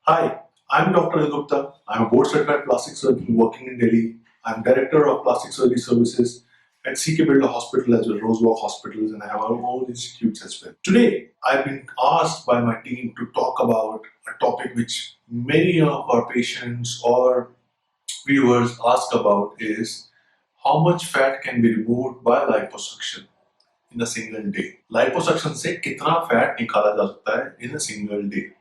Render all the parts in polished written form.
Hi, I'm Dr. Al Gupta. I'm a board certified plastic surgeon working in Delhi. I'm director of plastic surgery services at CK Birla Hospital as well as Rosewalk Hospitals, and I have our own institutes as well. Today, I've been asked by my team to talk about a topic which many of our patients or viewers ask about is how much fat can be removed by liposuction in a single day. Liposuction से कितना fat निकाला जा सकता है in a single day.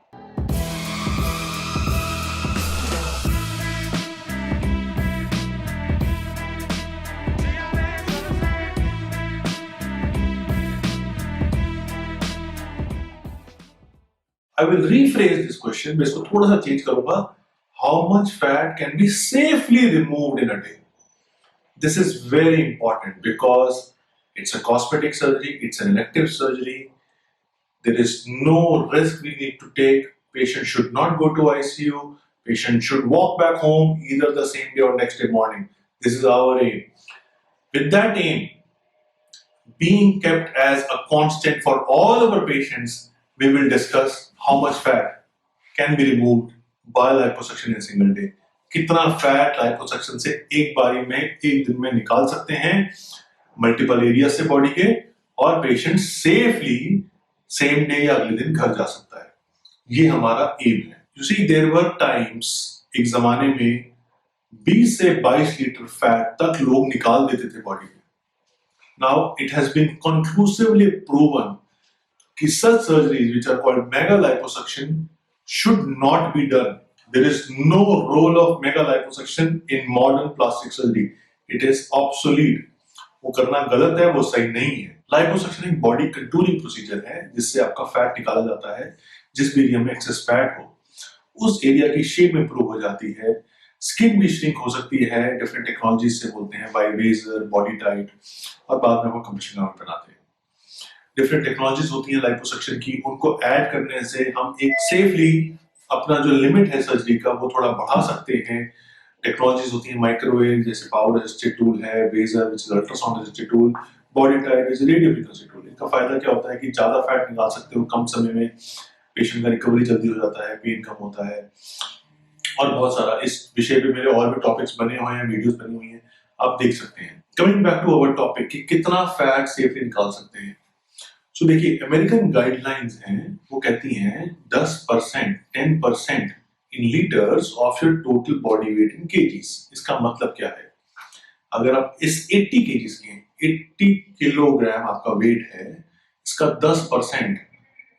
I will rephrase this question. मैं इसको थोड़ा सा चेंज करूंगा. How much fat can be safely removed in a day? This is very important because it's a cosmetic surgery, it's an elective surgery. There is no risk we need to take. Patient should not go to ICU. Patient should walk back home either the same day or next day morning. This is our aim. With that aim being kept as a constant for all of our patients, we will discuss how much fat can be removed by liposuction in a single day. कितना fat liposuction से एक बारी में एक दिन में निकाल सकते हैं मल्टीपल एरिया से बॉडी के, और पेशेंट सेफली सेम डे या अगले दिन घर जा सकता है. ये हमारा एम है. You see there were times, एक जमाने में 20 से 22 लीटर फैट तक लोग निकाल देते थे बॉडी में. Now it has been conclusively proven that such surgeries which are called mega liposuction should not be done. There is no role of mega liposuction in modern plastic surgery. It is obsolete. वो करना गलत है, वो सही नहीं है. Liposuction एक body contouring procedure है जिससे आपका फैट निकाला जाता है. जिस भी एरिया में एक्सेस फैट हो उस एरिया की शेप इंप्रूव हो जाती है. स्किन भी श्रिंक हो सकती है डिफरेंट टेक्नोलॉजी से, बोलते हैं बाय रेजर, बॉडी टाइट, और बाद में वो कंप्रेशन गाउन बनाते हैं. डिफरेंट टेक्नोलॉजीज होती हैं लाइपोसक्शन की, उनको ऐड करने से हम एक सेफली अपना जो लिमिट है सर्जरी का वो थोड़ा बढ़ा सकते हैं. टेक्नोलॉजीज होती हैं माइक्रोवेव जैसे पावर असिस्टेड टूल है, Vaser which is ultrasound assisted tool, BodyTite is radio frequency tool. इनका फायदा क्या होता है कि ज्यादा फैट निकाल सकते हो कम समय में, पेशेंट का रिकवरी जल्दी हो जाता है, पेन कम होता है, और बहुत सारा. इस विषय पे मेरे और भी टॉपिक्स बने हुए हैं, वीडियोस बनी हुई हैं, आप देख सकते हैं. Coming back to our topic कि कितना फैट सेफली निकाल सकते हैं. सो देखिए, अमेरिकन गाइडलाइंस हैं, वो कहती हैं 10%, 10% इन litres of your total body weight in KGs. इसका मतलब क्या है? अगर आप इस 80 केजीज के 80 किलोग्राम आपका वेट है, इसका 10%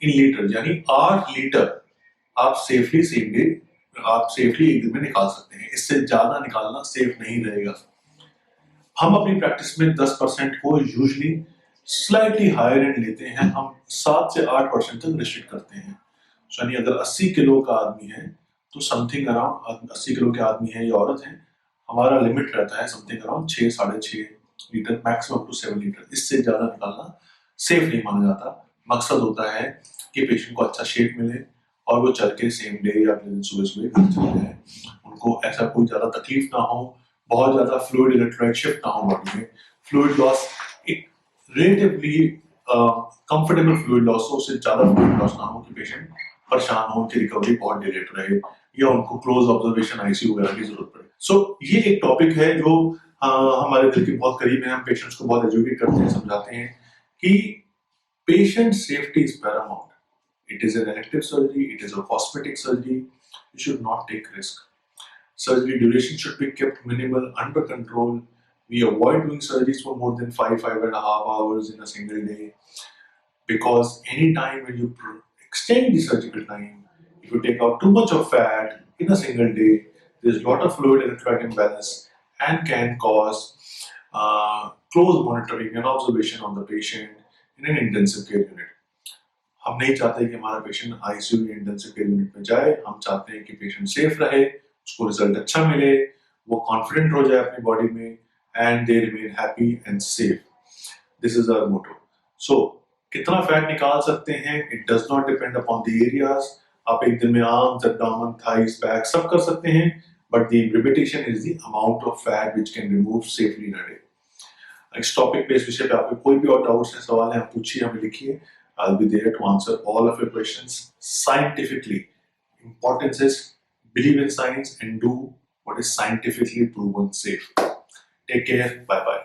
इन लीटर यानी 8 लीटर आप सेफली सेम डे एक दिन में निकाल सकते हैं. इससे ज्यादा निकालना सेफ नहीं रहेगा. हम अपनी प्रैक्टिस में 10% को यूजुअली स्लाइटली हायर एंड लेते हैं. हम 7 से 8% तक रिस्ट्रिक्ट करते हैं. यानी अगर 80 किलो का आदमी है तो समथिंग अराउंड 80 किलो के आदमी है या औरत है, हमारा लिमिट रहता है something around 6, 6.5 litre, maximum to 7 litre. इससे ज्यादा निकालना सेफ नहीं माना जाता. मकसद होता है कि पेशेंट को अच्छा शेप मिले और वो चल के सेम डे या अगले दिन सुबह सुबह घर चले जाए. उनको ऐसा कोई ज्यादा तकलीफ ना हो, बहुत ज्यादा फ्लूइड इलेक्ट्रोलाइट शिफ्ट ना हो बॉडी में, फ्लूइड लॉस एक रिलेटिवली कंफर्टेबल फ्लूइड लॉस हो, उससे ज्यादा फ्लूइड लॉस ना हो कि पेशेंट परेशान हो, उनकी रिकवरी बहुत डिलेड रहे या उनको क्लोज ऑब्जर्वेशन आईसीयू वगैरह की जरूरत पड़े. सो ये एक टॉपिक है जो हमारे दिल के बहुत करीब है. हम पेशेंट्स को बहुत एजुकेट करते हैं, समझाते हैं कि patient safety is Paramount. It is an elective surgery, it is a cosmetic surgery, you should not take risk. Surgery duration should be kept minimal, under control. We avoid doing surgeries for more than 5.5 hours in a single day, because any time when you extend the surgical time, if you take out too much of fat in a single day, there's a lot of fluid electrolyte imbalance and can cause close monitoring and observation of the patient in an intensive care unit. हम नहीं चाहते कि हमारा patient ICU या intensive care unit में जाए. हम चाहते हैं कि पेशेंट सेफ रहे, उसको रिजल्ट अच्छा मिले, वो कॉन्फिडेंट हो जाए अपनी बॉडी में, and they remain happy and safe. This is our motto. So कितना फैट निकाल सकते हैं, it does not depend upon the areas. आप एक दिन में आर्म्स, एब्डोमेन, थाइज, बैक सब कर सकते हैं, but the limitation is the amount of fat which can remove safely in a day. इस टॉपिक पे, इस विषय पे आपको कोई भी और डाउट्स है, सवाल है, आप पूछिए, हमें लिखिए. I'll be there to answer all of your questions scientifically importance is believe in science and do what is scientifically proven safe. Take care. Bye bye.